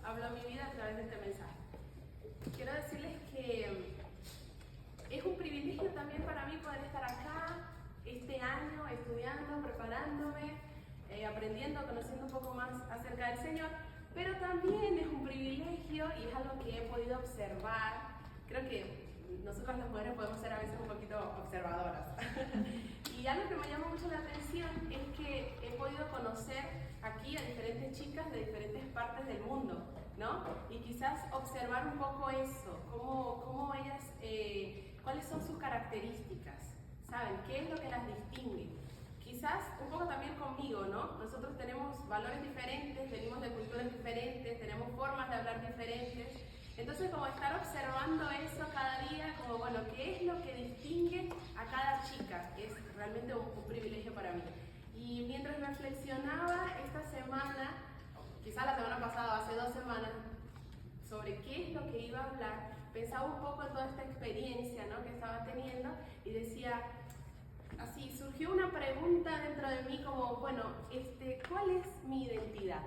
habló a mi vida a través de este mensaje. Quiero decirles que es un privilegio también para mí poder estar acá este año estudiando, preparándome, aprendiendo, conociendo un poco más acerca del Señor, pero también es un privilegio y es algo que he podido observar. Creo que nosotras las mujeres podemos ser a veces un poquito observadoras. Y algo que me llama mucho la atención es que he podido conocer aquí a diferentes chicas de diferentes partes del mundo, ¿no? Y quizás observar un poco eso, cómo ellas, cuáles son sus características, ¿saben? ¿Qué es lo que las distingue? Quizás un poco también conmigo, ¿no? Nosotros tenemos valores diferentes, venimos de culturas diferentes, tenemos formas de hablar diferentes. Entonces, como estar observando eso cada día, como bueno, ¿qué es lo que distingue a cada chica? Es realmente un privilegio para mí. Y mientras reflexionaba esta semana, quizás la semana pasada, hace 2 semanas, sobre qué es lo que iba a hablar, pensaba un poco en toda esta experiencia, ¿no?, que estaba teniendo y decía, así, surgió una pregunta dentro de mí como, bueno, ¿cuál es mi identidad?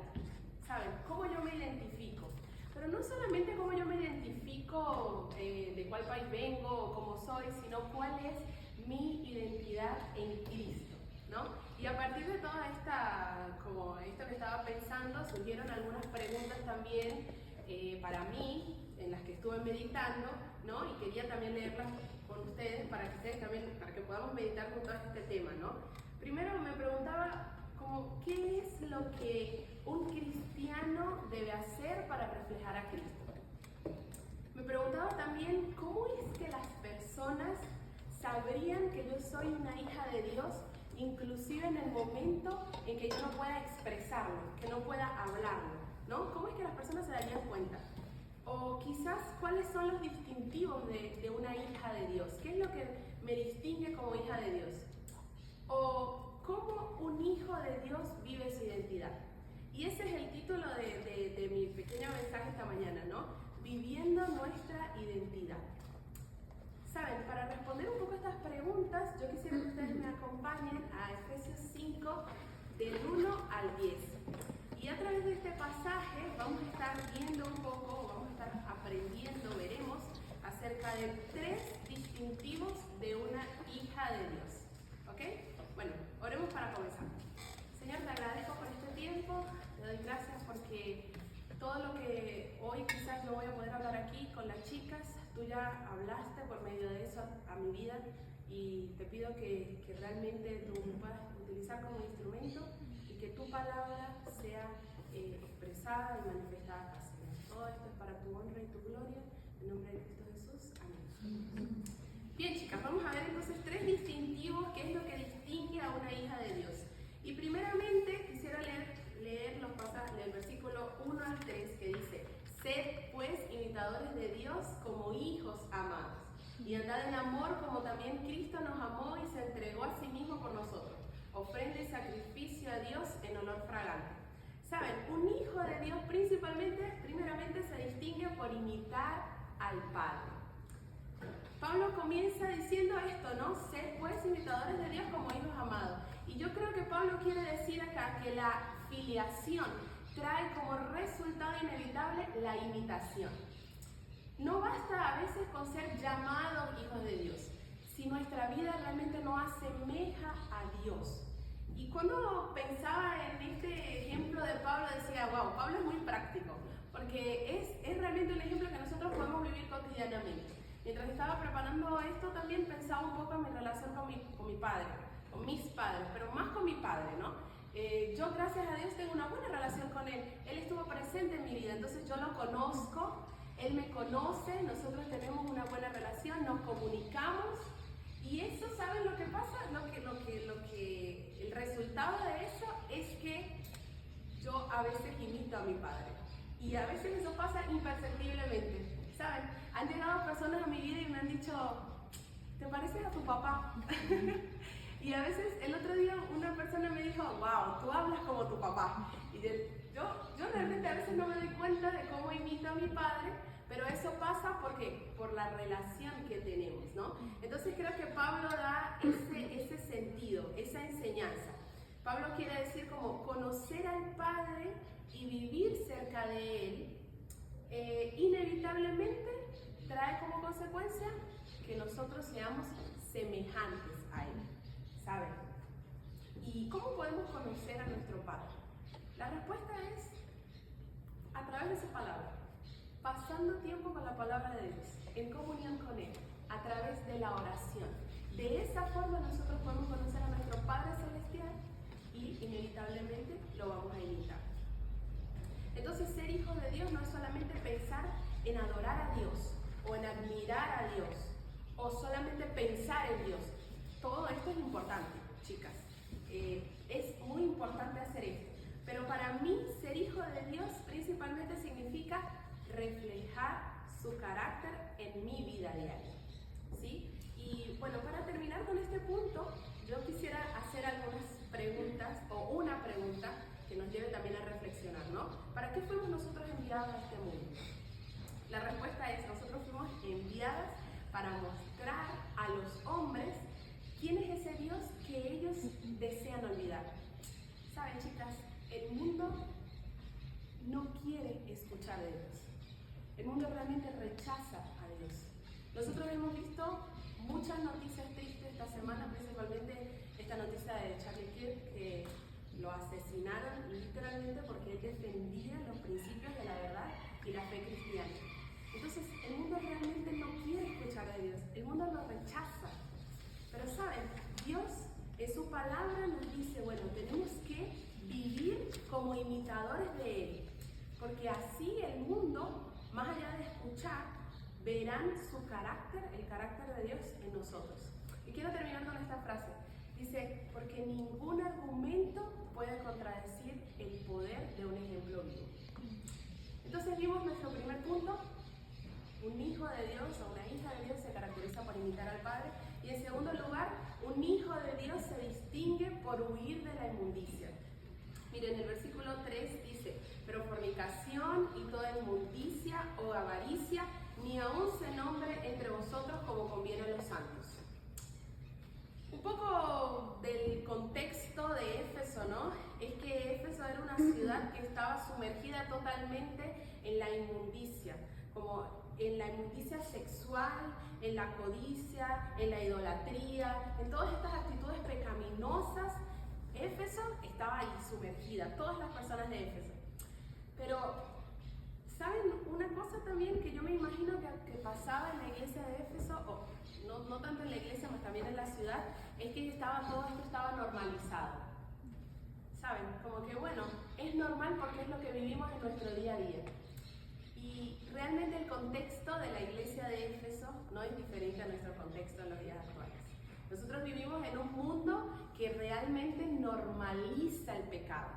¿Saben? ¿Cómo yo me identifico? Pero no solamente cómo yo me identifico, de cuál país vengo o cómo soy, sino cuál es mi identidad en Cristo, ¿no? Y a partir de toda como esto que estaba pensando, surgieron algunas preguntas también para mí, en las que estuve meditando, ¿no? Y quería también leerlas con ustedes para que podamos meditar juntos este tema, ¿no? Primero me preguntaba, ¿qué es lo que un cristiano debe hacer para reflejar a Cristo? Me preguntaba también, ¿cómo es que las personas sabrían que yo soy una hija de Dios, inclusive en el momento en que yo no pueda expresarlo, que no pueda hablarlo, ¿no? ¿Cómo es que las personas se darían cuenta? O quizás, ¿cuáles son los distintivos de una hija de Dios? ¿Qué es lo que me distingue como hija de Dios? O ¿cómo un hijo de Dios vive su identidad? Y ese es el título de mi pequeño mensaje esta mañana, ¿no? Viviendo nuestra identidad. Saben, para responder un poco a estas preguntas, yo quisiera que ustedes me acompañen a Efesios 5, del 1 al 10. Y a través de este pasaje vamos a estar viendo un poco, vamos a estar aprendiendo, veremos, acerca de 3 distintivos de una hija de Dios. ¿Ok? Bueno, oremos para comenzar. Señor, te agradezco por este tiempo, te doy gracias porque todo lo que hoy quizás no voy a poder hablar aquí con las chicas, tú ya hablaste por medio de eso a mi vida y te pido que realmente tú me puedas utilizar como instrumento y que tu palabra sea expresada y manifestada acá, Señor. Todo esto es para tu honra y tu gloria, en nombre de Cristo Jesús. Amén. Bien, chicas, vamos a ver entonces 3 distintivos, qué es lo que distingue a una hija de Dios. Y primeramente quisiera leer los pasajes del versículo 1 al 3 que dice: sed pues imitadores de Dios como hijos amados, y andad en amor como también Cristo nos amó y se entregó a sí mismo por nosotros, ofrenda y sacrificio a Dios en olor fragante. Saben, un hijo de Dios primeramente se distingue por imitar al Padre. Pablo comienza diciendo esto, ¿no? Sed pues imitadores de Dios como hijos amados. Y yo creo que Pablo quiere decir acá que la filiación trae como resultado inevitable la imitación. No basta a veces con ser llamados hijos de Dios, si nuestra vida realmente no asemeja a Dios. Y cuando pensaba en este ejemplo de Pablo, decía, wow, Pablo es muy práctico, porque es realmente un ejemplo que nosotros podemos vivir cotidianamente. Mientras estaba preparando esto, también pensaba un poco en mi relación con mi padre, con mis padres, pero más con mi padre, ¿no? Yo, gracias a Dios, tengo una buena relación con él. Él estuvo presente en mi vida, entonces yo lo conozco, él me conoce, nosotros tenemos una buena relación, nos comunicamos. Y eso, ¿saben lo que pasa? El resultado de eso es que yo a veces imito a mi padre. Y a veces eso pasa imperceptiblemente. ¿Saben? Han llegado personas a mi vida y me han dicho, ¿te pareces a tu papá? Y a veces el otro día una persona me dijo, wow, tú hablas como tu papá. Y yo realmente a veces no me doy cuenta de cómo imito a mi padre, pero eso pasa por la relación que tenemos, ¿no? Entonces creo que Pablo da ese sentido, esa enseñanza. Pablo quiere decir como conocer al Padre y vivir cerca de Él trae como consecuencia que nosotros seamos semejantes a Él, ¿saben? ¿Y cómo podemos conocer a nuestro Padre? La respuesta es a través de su palabra, pasando tiempo con la palabra de Dios, en comunión con Él, a través de la oración. De esa forma nosotros podemos conocer a nuestro Padre Celestial y inevitablemente lo vamos a imitar. Entonces, ser hijo de Dios no es solamente pensar en adorar a Dios o en admirar a Dios o solamente pensar en Dios. Todo esto es importante, chicas. Es muy importante hacer esto. Pero para mí, ser hijo de Dios principalmente significa reflejar su carácter en mi vida diaria, ¿sí? Y bueno, para terminar con este punto, yo quisiera hacer algunas preguntas o una pregunta que nos lleve también a reflexionar, ¿no? ¿Para qué fuimos nosotros enviados a este mundo? La respuesta es, nosotros fuimos enviadas para mostrar a los hombres quién es ese Dios que ellos desean olvidar. ¿Saben, chicas? El mundo no quiere escuchar de Dios. El mundo realmente rechaza a Dios. Nosotros hemos visto muchas noticias tristes esta semana, principalmente esta noticia de Charlie Kirk, que lo asesinaron literalmente porque él defendía los principios de la verdad y la fe cristiana. Entonces, el mundo realmente no quiere escuchar de Dios, el mundo lo rechaza. Pero saben, Dios en su palabra nos dice, bueno, tenemos que vivir como imitadores de Él, porque así el mundo, más allá de escuchar, verán su carácter, el carácter de Dios en nosotros. Y quiero terminar con esta frase. Dice, porque ningún argumento puede contradecir el poder de un ejemplo vivo. Entonces vimos nuestro primer punto. Un hijo de Dios o una hija de Dios se caracteriza por imitar al Padre. Y en segundo lugar, un hijo de Dios se distingue por huir de la inmundicia. Miren, el versículo 3 dice, pero fornicación y toda inmundicia o avaricia, ni aun se nombre entre vosotros como conviene a los santos. Un poco del contexto de Éfeso, ¿no? Es que Éfeso era una ciudad que estaba sumergida totalmente en la inmundicia, como en la inmundicia sexual, en la codicia, en la idolatría, en todas estas actitudes pecaminosas. Éfeso estaba ahí sumergida, todas las personas de Éfeso. Pero, ¿saben una cosa también que yo me imagino que pasaba en la iglesia de Éfeso, o no tanto en la iglesia, mas también en la ciudad, es que todo esto estaba normalizado? ¿Saben? Como que bueno, es normal porque es lo que vivimos en nuestro día a día. Y realmente el contexto de la iglesia de Éfeso no es diferente a nuestro contexto en los días actuales. Nosotros vivimos en un mundo que realmente normaliza el pecado.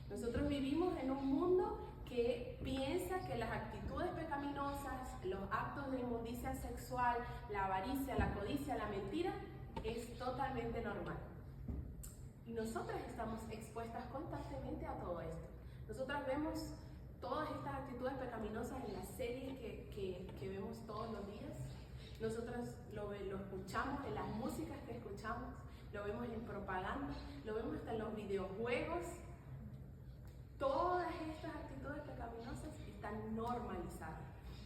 Nosotros vivimos en un mundo que piensa que las actitudes pecaminosas, los actos de inmundicia sexual, la avaricia, la codicia, la mentira, es totalmente normal. Y nosotras estamos expuestas constantemente a todo esto. Nosotras vemos todas estas actitudes pecaminosas en las series que vemos todos los días. Nosotros lo escuchamos en las músicas que escuchamos, lo vemos en propaganda, lo vemos hasta en los videojuegos. Todas estas actitudes pecaminosas están normalizadas.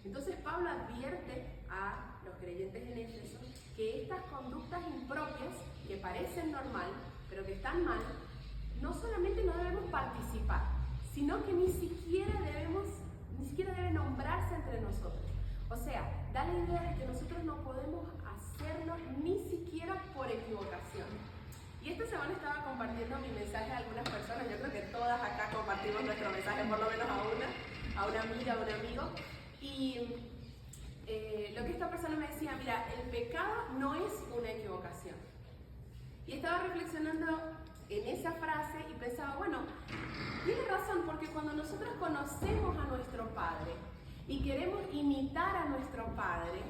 Entonces Pablo advierte a los creyentes en Éfeso que estas conductas impropias, que parecen normal, pero que están mal, no solamente no debemos participar, sino que ni siquiera debe nombrarse entre nosotros. O sea, da la idea de que nosotros no podemos hacerlo ni siquiera por equivocación. Y esta semana estaba compartiendo mi mensaje a algunas personas, yo creo que todas acá compartimos nuestro mensaje, por lo menos a una amiga, a un amigo. Y lo que esta persona me decía, mira, el pecado no es una equivocación. Y estaba reflexionando en esa frase y pensaba, bueno, tiene razón, porque cuando nosotros conocemos a nuestro Padre y queremos imitar a nuestro Padre,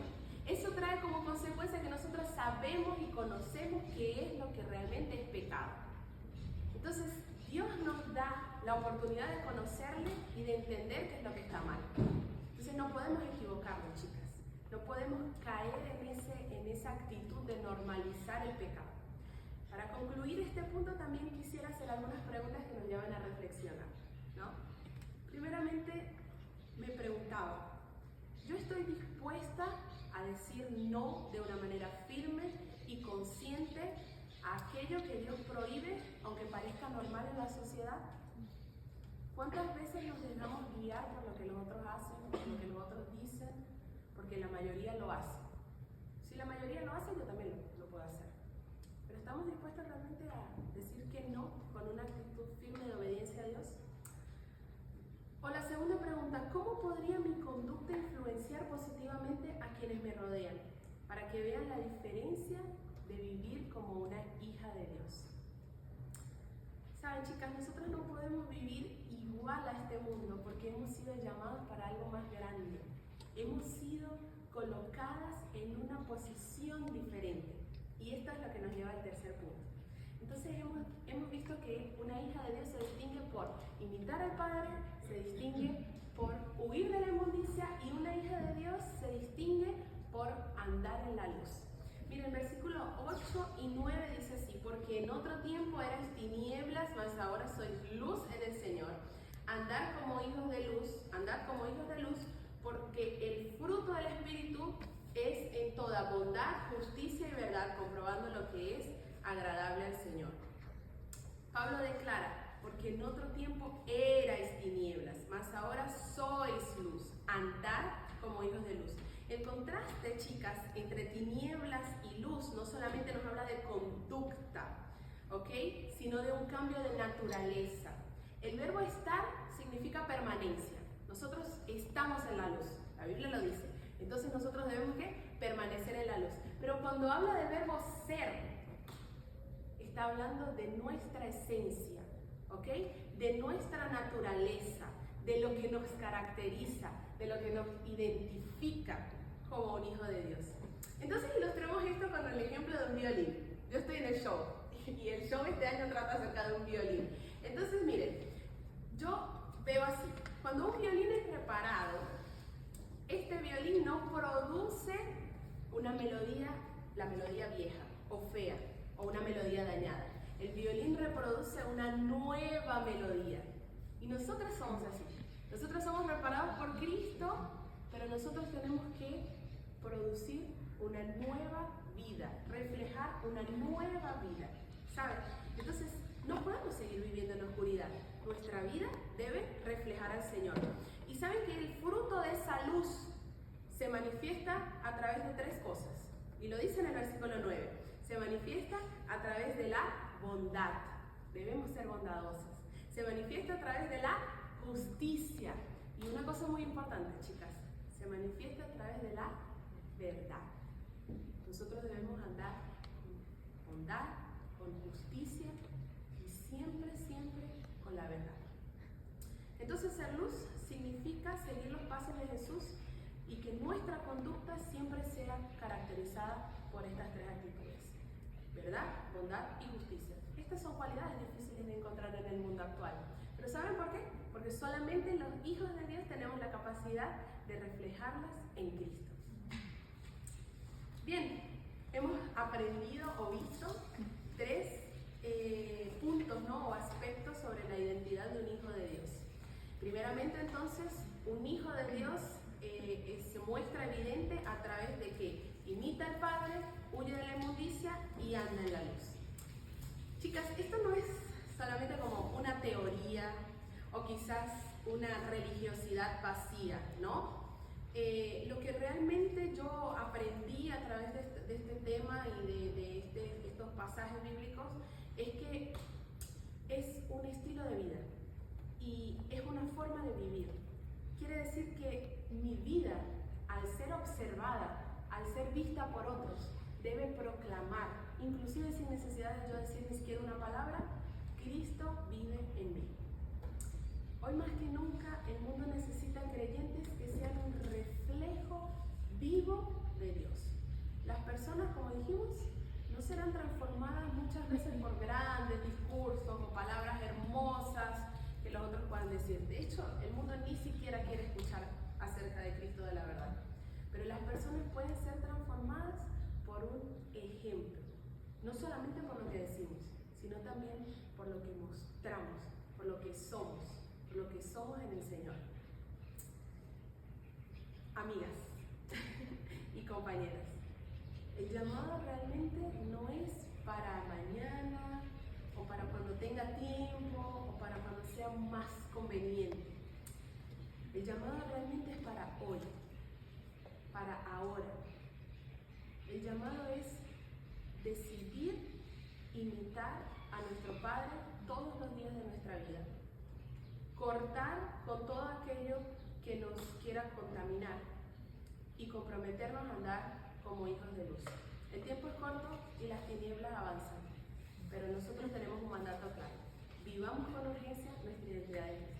eso trae como consecuencia que nosotros sabemos y conocemos qué es lo que realmente es pecado. Entonces, Dios nos da la oportunidad de conocerle y de entender qué es lo que está mal. Entonces, no podemos equivocarnos, chicas. No podemos caer en esa actitud de normalizar el pecado. Para concluir este punto, también quisiera hacer algunas preguntas que nos llevan a reflexionar, ¿no? Primeramente, me preguntaba, ¿yo estoy dispuesta no de una manera firme y consciente a aquello que Dios prohíbe, aunque parezca normal en la sociedad? ¿Cuántas veces nos dejamos guiar por lo que los otros hacen, por lo que los otros dicen? Porque la mayoría lo hace. Si la mayoría lo hace, yo también lo puedo hacer. Pero ¿estamos dispuestos realmente a decir que no con una actitud firme de obediencia a Dios? O la segunda pregunta, ¿cómo podría mi conducta influenciar positivamente a quienes me rodean? Para que vean la diferencia de vivir como una hija de Dios. Saben, chicas, nosotros no podemos vivir igual a este mundo porque hemos sido llamados para algo más grande. Hemos sido colocadas en una posición diferente. Y esto es lo que nos lleva al tercer punto. Entonces hemos visto que una hija de Dios se distingue por imitar al Padre, se distingue por huir de la inmundicia, y una hija de Dios se distingue por andar en la luz. Miren, versículo 8 y 9 dice así: porque en otro tiempo erais tinieblas, mas ahora sois luz en el Señor. Andad como hijos de luz, porque el fruto del Espíritu es en toda bondad, justicia y verdad, comprobando lo que es agradable al Señor. Pablo declara: porque en otro tiempo erais tinieblas, mas ahora sois luz. Andad como hijos de luz. El contraste, chicas, entre tinieblas y luz no solamente nos habla de conducta, ¿ok?, sino de un cambio de naturaleza. El verbo estar significa permanencia. Nosotros estamos en la luz, la Biblia lo dice. Entonces nosotros debemos ¿qué? Permanecer en la luz. Pero cuando habla del verbo ser, está hablando de nuestra esencia, ¿ok?, de nuestra naturaleza, de lo que nos caracteriza, de lo que nos identifica como un hijo de Dios. Entonces ilustremos esto con el ejemplo de un violín. Yo estoy en el show, y el show este año trata acerca de un violín. Entonces miren, yo veo así: cuando un violín es reparado, este violín no produce una melodía, la melodía vieja o fea, o una melodía dañada. El violín reproduce una nueva melodía. Y nosotros somos así. Nosotros somos reparados por Cristo, pero nosotros tenemos que producir una nueva vida, reflejar una nueva vida, ¿sabes? Entonces, no podemos seguir viviendo en la oscuridad. Nuestra vida debe reflejar al Señor. Y saben que el fruto de esa luz se manifiesta a través de tres cosas. Y lo dice en el versículo 9. Se manifiesta a través de la bondad. Debemos ser bondadosas. Se manifiesta a través de la justicia. Y una cosa muy importante, chicas, se manifiesta a través de la verdad. Nosotros debemos andar con bondad, con justicia y siempre, siempre con la verdad. Entonces, ser luz significa seguir los pasos de Jesús y que nuestra conducta siempre sea caracterizada por estas tres actitudes: verdad, bondad y justicia. Estas son cualidades difíciles de encontrar en el mundo actual. ¿Pero saben por qué? Porque solamente los hijos de Dios tenemos la capacidad de reflejarlas en Cristo. Bien, hemos aprendido o visto tres puntos, ¿no?, o aspectos sobre la identidad de un hijo de Dios. Primeramente, entonces, un hijo de Dios se muestra evidente a través de que imita al Padre, huye de la inmundicia y anda en la luz. Chicas, esto no es solamente como una teoría o quizás una religiosidad vacía, ¿no? Lo que realmente yo aprendí a través de este tema y de estos pasajes bíblicos es que es un estilo de vida y es una forma de vivir. Quiere decir que mi vida, al ser observada, al ser vista por otros, debe proclamar, inclusive sin necesidad de yo decir ni siquiera una palabra: Cristo vive en mí. Hoy más que nunca el mundo necesita creyentes que sean un reflejo vivo de Dios. Las personas, como dijimos, no serán transformadas muchas veces por grandes discursos o palabras hermosas que los otros puedan decir. De hecho, el mundo ni siquiera quiere escuchar acerca de Cristo de la verdad. Pero las personas pueden ser transformadas por un ejemplo. No solamente por lo que decimos, sino también por lo que mostramos, por lo que somos en el Señor. Amigas y compañeras, versión más conveniente. El llamado realmente es para hoy, para ahora. El llamado es decidir imitar a nuestro Padre todos los días de nuestra vida. Cortar con todo aquello que nos quiera contaminar y comprometernos a andar como hijos de luz. El tiempo es corto y las tinieblas avanzan, pero nosotros tenemos un mandato claro. Vivamos con urgencia nuestra identidad de Cristo.